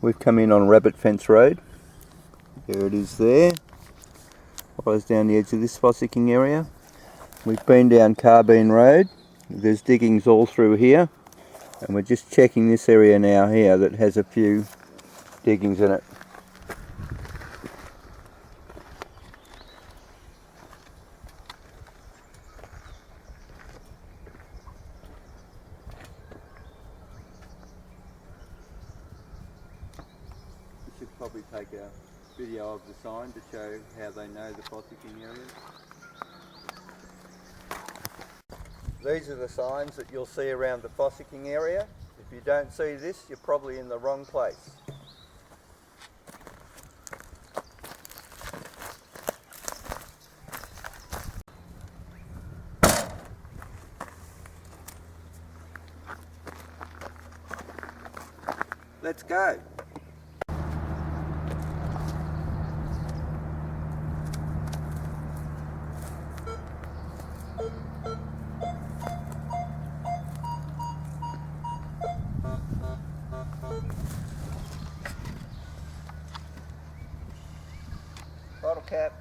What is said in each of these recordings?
we've come in on Rabbit Fence Road. There it is there. Follows down the edge of this Fossicking area. We've been down Carbine Road. There's diggings all through here. And we're just checking this area now here that has a few diggings in it. Should probably take a video of the sign to show how they know the Fossicking areas. These are the signs that you'll see around the Fossicking area. If you don't see this, you're probably in the wrong place. Let's go. Bottle cap.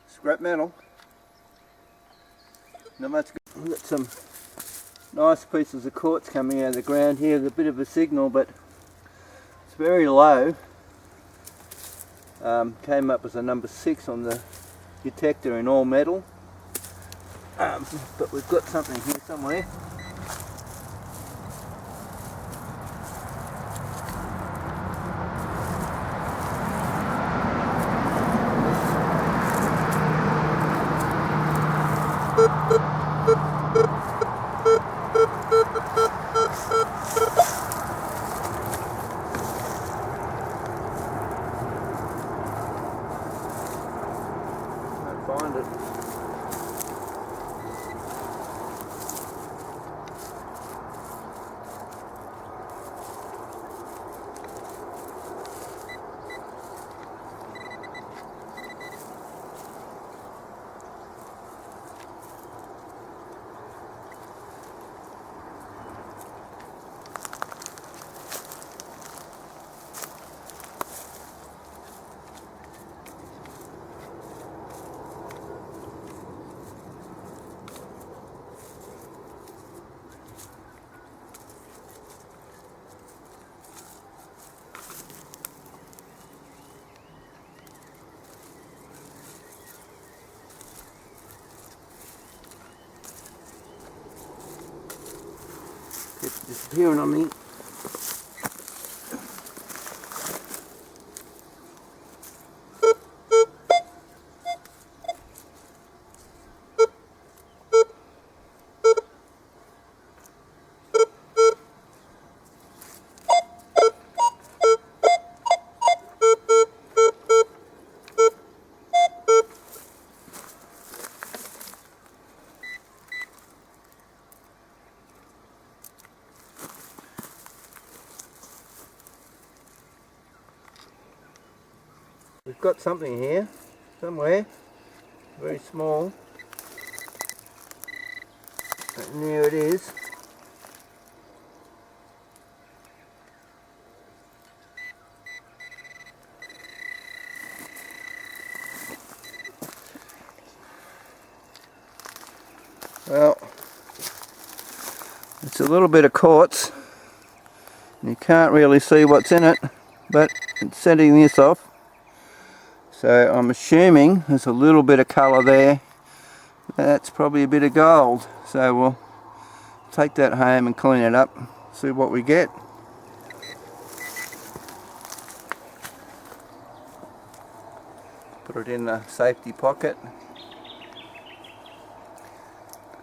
Scrap metal. Not much good. We've got some nice pieces of quartz coming out of the ground here. There's a bit of a signal, but it's very low. Came up as a number 6 on the detector in all metal. But we've got something here somewhere. Find it. It's disappearing on me. We've got something here, somewhere, very small, and there it is. Well, it's a little bit of quartz. You can't really see what's in it, but it's setting this off. So I'm assuming there's a little bit of colour there. That's probably a bit of gold. So we'll take that home and clean it up, see what we get. Put it in the safety pocket.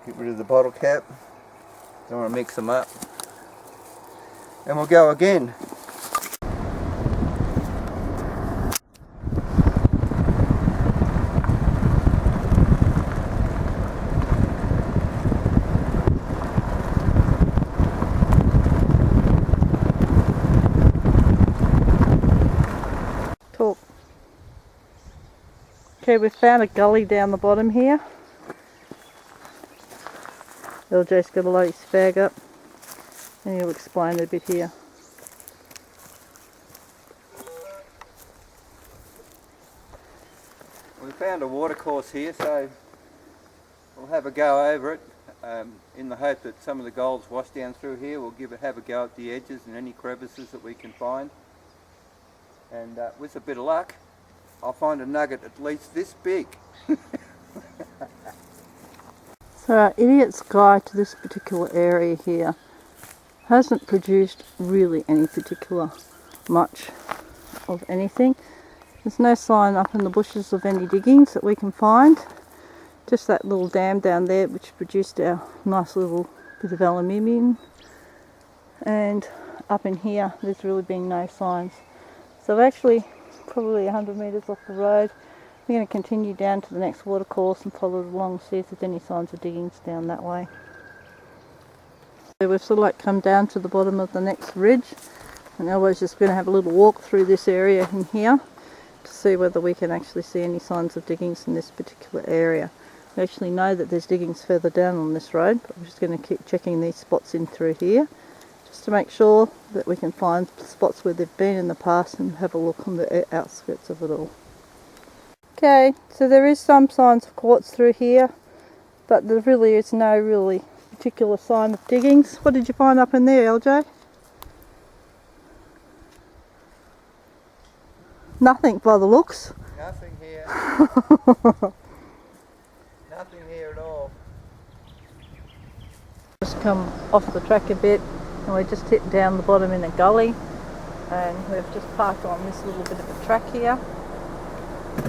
Get rid of the bottle cap. Don't want to mix them up. And we'll go again. Okay, we've found a gully down the bottom here. LJ's got to load his fag up and he'll explain a bit here. We found a watercourse here, so we'll have a go over it in the hope that some of the gold's washed down through here. We'll have a go at the edges and any crevices that we can find. And with a bit of luck, I'll find a nugget at least this big. So our idiot's guide to this particular area here hasn't produced really any particular much of anything. There's no sign up in the bushes of any diggings that we can find. Just that little dam down there which produced our nice little bit of aluminium. And up in here there's really been no signs. So actually probably 100 metres off the road, we're going to continue down to the next watercourse and follow along, see if there's any signs of diggings down that way. So we've sort of like come down to the bottom of the next ridge, and now we're just going to have a little walk through this area in here to see whether we can actually see any signs of diggings in this particular area. We actually know that there's diggings further down on this road, but we're just going to keep checking these spots in through here just to make sure that we can find spots where they've been in the past and have a look on the outskirts of it all. Okay, so there is some signs of quartz through here, but there really is no really particular sign of diggings. What did you find up in there, LJ? Nothing by the looks. Nothing here. Nothing here at all. Just come off the track a bit and we just hit down the bottom in a gully, and we've just parked on this little bit of a track here,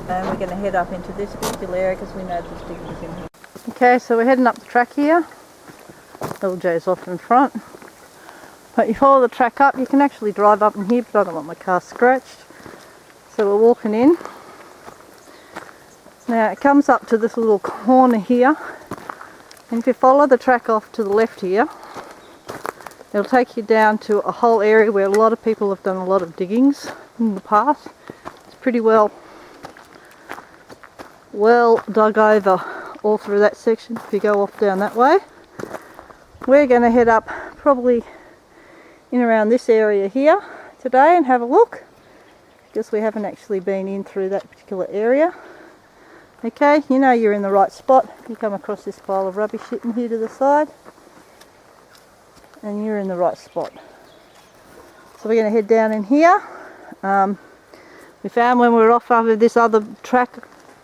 and we're going to head up into this particular area because we know there's diggings in here. Okay, so we're heading up the track here. LJ's off in front. But you follow the track up, you can actually drive up in here, but I don't want my car scratched. So we're walking in. Now it comes up to this little corner here, and if you follow the track off to the left here, it'll take you down to a whole area where a lot of people have done a lot of diggings in the past. It's pretty well dug over all through that section if you go off down that way. We're going to head up probably in around this area here today and have a look, because we haven't actually been in through that particular area. Okay, you know you're in the right spot. You come across this pile of rubbish sitting here to the side, and you're in the right spot. So we're going to head down in here. We found when we were off over this other track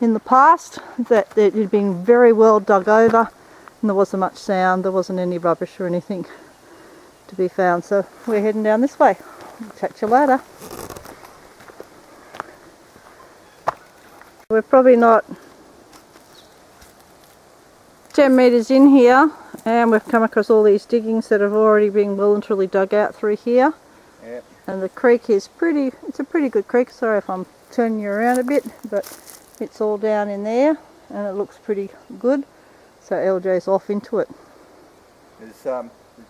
in the past that it had been very well dug over, and there wasn't much sound, there wasn't any rubbish or anything to be found. So we're heading down this way. I'll catch you later. We're probably not 10 metres in here, and we've come across all these diggings that have already been well and truly dug out through here. Yep. And the creek is it's a pretty good creek. Sorry if I'm turning you around a bit, but it's all down in there and it looks pretty good. So LJ's off into it. There's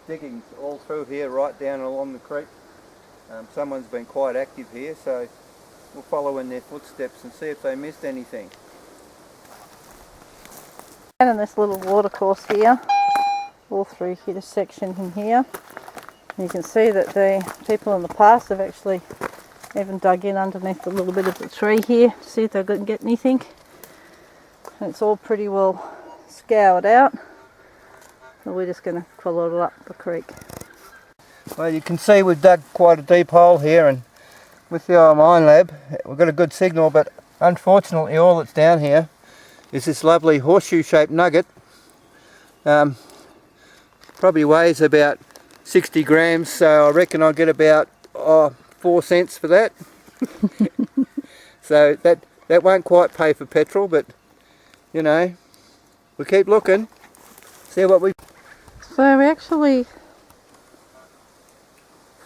diggings all through here, right down along the creek. Someone's been quite active here, so we'll follow in their footsteps and see if they missed anything. And in this little watercourse here, all through here, this section in here, you can see that the people in the past have actually even dug in underneath a little bit of the tree here to see if they couldn't get anything. And it's all pretty well scoured out. So we're just going to follow it up the creek. Well, you can see we've dug quite a deep hole here, and with the old mine lab we've got a good signal, but unfortunately all that's down here is this lovely horseshoe shaped nugget. Probably weighs about 60 grams, so I reckon I'll get about 4 cents for that. So that won't quite pay for petrol, but you know, we keep looking, see what we... So we actually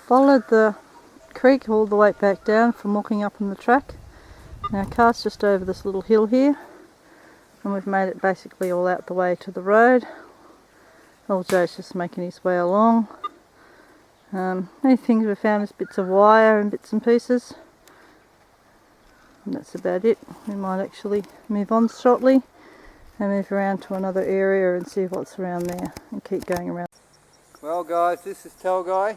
followed the creek all the way back down from walking up on the track. Our car's just over this little hill here, and we've made it basically all out the way to the road. Old Joe's just making his way along. Any things we found is bits of wire and bits and pieces. And that's about it. We might actually move on shortly and move around to another area and see what's around there and keep going around. Well guys, this is Talgai.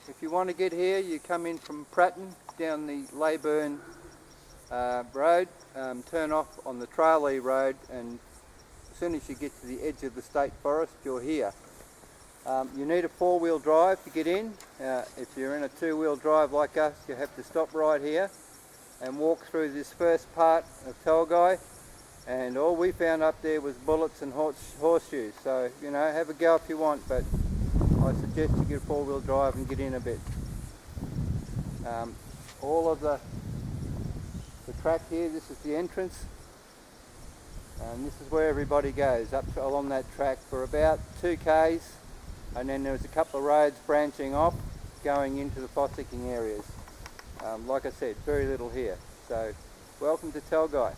If you want to get here, you come in from Pratton down the Leyburn road, turn off on the Tralee road, and as soon as you get to the edge of the state forest, you're here. You need a four-wheel drive to get in. If you're in a two-wheel drive like us, you have to stop right here and walk through this first part of Talgai, and all we found up there was bullets and horseshoes. So, you know, have a go if you want, but I suggest you get a four-wheel drive and get in a bit. All of the track here, this is the entrance, and this is where everybody goes, up to, along that track for about 2 k's, and then there's a couple of roads branching off going into the Fossicking Areas. Like I said, very little here. So welcome to Talgai.